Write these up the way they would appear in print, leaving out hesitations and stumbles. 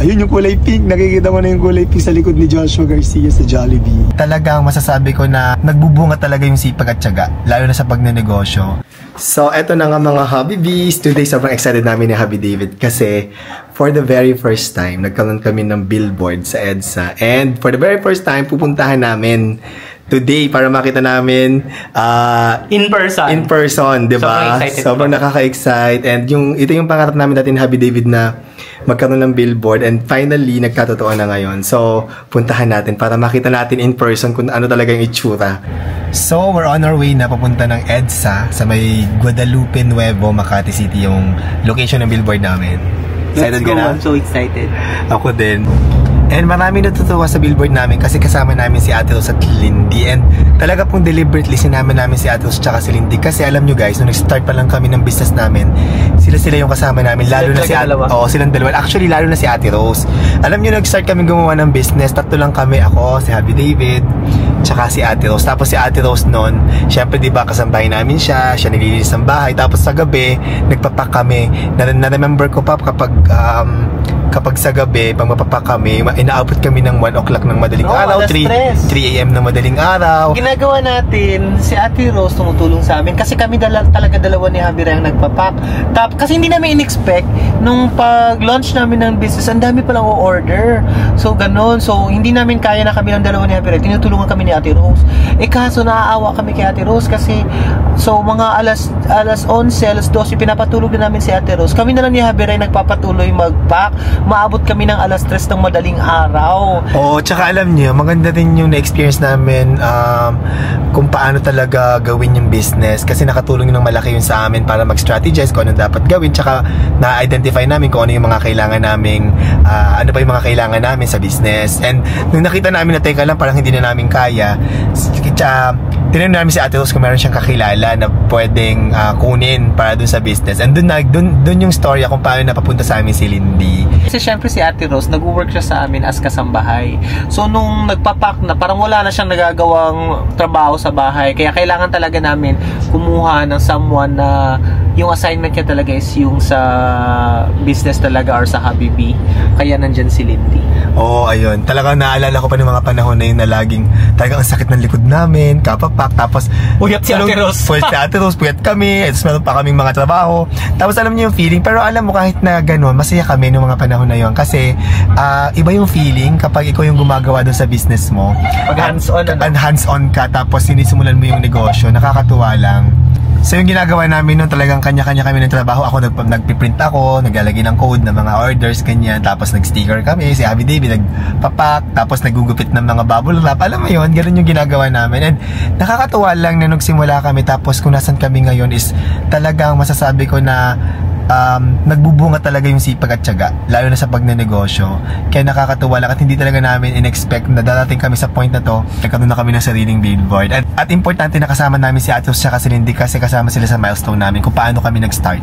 Ayun yung kulay pink. Nakikita mo na yung kulay pink sa likod ni Joshua Garcia sa Jollibee. Talagang masasabi ko na nagbubunga talaga yung sipag at tiyaga, lalo na sa pagnenegosyo. So, eto na nga mga Hobby Bees. Today, sobrang excited namin ni Hubby David kasi for the very first time, nagkaroon kami ng billboard sa EDSA. And for the very first time, pupuntahan namin today para makita namin in person, di ba? Sobrang nakaka-excite. And ito yung pangarap namin natin, Hubby David, na magkaroon ng billboard, and finally nagkatotoo na ngayon. So puntahan natin para makita natin in person kung ano talaga yung itsura. So we're on our way na papunta ng EDSA sa may Guadalupe Nuevo, Makati City, yung location ng billboard namin. Excited ka na? I'm so excited. Ako din. And marami natutuwa sa billboard namin kasi kasama namin si Ate Rose at Lindy. And talaga pong deliberately sinama namin si Ate Rose tsaka si Lindy. Kasi alam nyo guys, nung nag-start pa lang kami ng business namin, sila yung kasama namin. Lalo na si Ate Rose. Oo, silang dalawa. Actually, lalo na si Ate Rose. Alam nyo, nag-start kami gumawa ng business. Tatlo lang kami. Ako, si Hubby David, tsaka si Ate Rose. Tapos si Ate Rose noon, syempre diba kasambahay namin siya naglilinis ng bahay. Tapos sa gabi, nagpapak kami. Na-remember ko pa kapag sa gabi, pag mapapak kami, inaabot kami ng 1 o'clock ng madaling araw, 3 AM ng madaling araw. Ginagawa natin, si Ate Rose tumutulong sa amin kasi kami talaga dalawa ni Hubby Ray ang nagpapak. Kasi hindi namin in-expect nung pag-launch namin ng business, ang dami palang o-order. So ganun, so hindi namin kaya na kami ng dalawa ni Hubby Ray, tinutulungan kami ni Ate Rose. Kaso naaawa kami kay Ate Rose kasi so mga alas 11, alas 12 pinapatulog na namin si Ate Rose. Kami na lang ni Hubby Ray nagpapatuloy mag-pack. Maabot kami ng alas 3 ng madaling araw. Oo, tsaka alam niyo, maganda din yung na-experience namin kung paano talaga gawin yung business kasi nakatulong ng malaki yun sa amin para mag-strategize kung ano dapat gawin, tsaka na-identify namin kung ano yung mga kailangan namin, ano pa yung mga kailangan namin sa business. And nung nakita namin na teka lang, parang hindi na namin kaya, tinanong namin si Ate Rose kung meron siyang kakilala na pwedeng kunin para dun sa business. And dun yung storya kung paano napapunta sa amin si Lindy. Kasi syempre si Ate Rose, nag-work siya sa amin as kasambahay. So nung nagpapak na, parang wala na siyang nagagawang trabaho sa bahay. Kaya kailangan talaga namin kumuha ng someone na yung assignment niya talaga is yung sa business talaga or sa Hubby Bee. Kaya nandyan si Lindy. Oo, ayun. Talagang naalala ko pa ng mga panahon na yun na laging talagang ang sakit ng likod namin, kapapak, tapos puyat si Ate Rose. Puyat kami, tapos meron pa kaming mga trabaho. Tapos alam niyo yung feeling, pero alam mo kahit na gano'n, masaya kami noong mga panahon na yun kasi iba yung feeling kapag ikaw yung gumagawa doon sa business mo. Pag hands-on ka, tapos sinisimulan mo yung negosyo, nakakatuwa lang. So yung ginagawa namin nun, talagang kanya-kanya kami ng trabaho. Ako nagpiprint ako, naglalagay ng code ng mga orders, ganyan. Tapos nag-sticker kami, si Hubby David nagpapak, tapos nagugupit ng mga bubble wrap. Alam mo yun, ganun yung ginagawa namin. And nakakatuwa lang na nagsimula kami, tapos kung nasan kami ngayon is talagang masasabi ko na nagbubunga talaga yung sipag at tiyaga, lalo na sa pagnenegosyo. Kaya nakakatuwa lang at hindi talaga namin in-expect na darating kami sa point na to, nagkaroon na kami ng sariling billboard. At importante na kasama namin si Ate Rose at si Lindy kasi kasama sila sa milestone namin kung paano kami nag-start.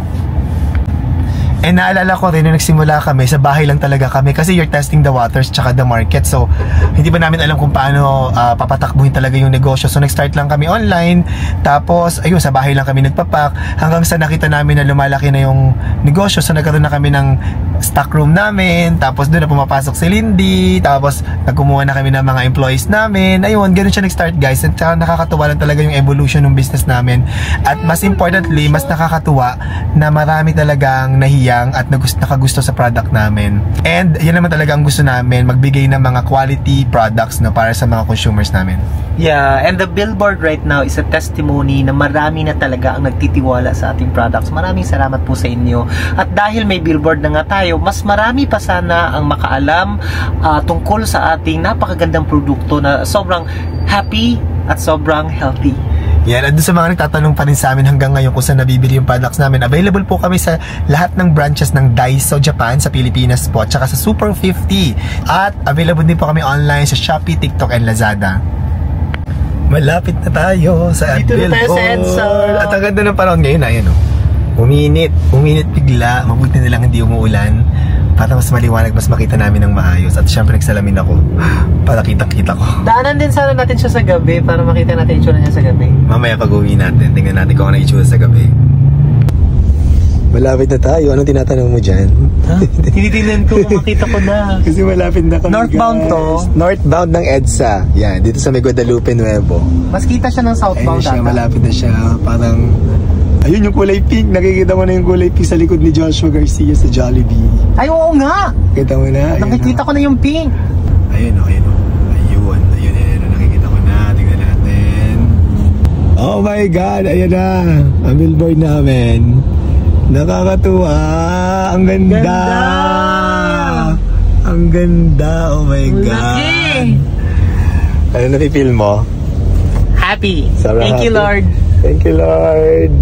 And naalala ko rin na nagsimula kami, sa bahay lang talaga kami kasi you're testing the waters tsaka the market. So, hindi pa namin alam kung paano papatakbuhin talaga yung negosyo. So, nag-start lang kami online. Tapos, ayun, sa bahay lang kami nagpapak. Hanggang sa nakita namin na lumalaki na yung negosyo. So, nagkaroon na kami ng stock room namin. Tapos, doon na pumapasok si Lindy. Tapos, nagkumuha na kami ng mga employees namin. Ayun, ganun siya nag-start guys. At nakakatuwa lang talaga yung evolution ng business namin. At mas importantly, mas nakakatuwa na marami talagang nahiya at nakagusto sa product namin. And yan naman talaga ang gusto namin, magbigay ng mga quality products na para sa mga consumers namin. Yeah, and the billboard right now is a testimony na marami na talaga ang nagtitiwala sa ating products. Maraming salamat po sa inyo. At dahil may billboard na nga tayo, mas marami pa sana ang makaalam tungkol sa ating napakagandang produkto na sobrang happy at sobrang healthy. Yan, at doon sa mga nagtatanong pa rin sa amin hanggang ngayon kung saan nabibili yung products namin, available po kami sa lahat ng branches ng Daiso Japan sa Pilipinas po, tsaka sa Super 50. At available din po kami online sa Shopee, TikTok, and Lazada. Malapit na tayo sa billboard. At ang ganda ng panahon ngayon, ayan o. Uminit bigla, mabuti na lang hindi umuulan para mas maliwanag, mas makita namin ng maayos. At syempre nagsalamin ako para kitang-kita ko. Daanan din sana natin siya sa gabi para makita natin itsura niya sa gabi. Mamaya pag uwi natin, tingnan natin kung ano itsura sa gabi. Malapit na tayo. Anong tinatanong mo dyan? Ha? Tinitingnan ko, makita ko na. Kasi malapit na kami, Northbound guys. to? Northbound ng EDSA. Yan, dito sa may Guadalupe Nuevo. Mas kita siya ng southbound Ayun siya, ata. malapit na siya. Parang, ayun yung kulay pink. Nakikita mo na yung kulay pink sa likod ni Joshua Garcia sa Jollibee. Ay, oo nga! Kita mo na? Ayun, Nakikita ko na yung pink. Ayun. Ayun, nakikita ko na. Tingnan natin. Oh my God, ayun na. Ang billboard namin. Nakakatuwa. Ang ganda. Ang ganda. Oh my God. Laki! Ano napipil mo? Happy. Sobrang Thank you, happy. Lord. Thank you, Lord.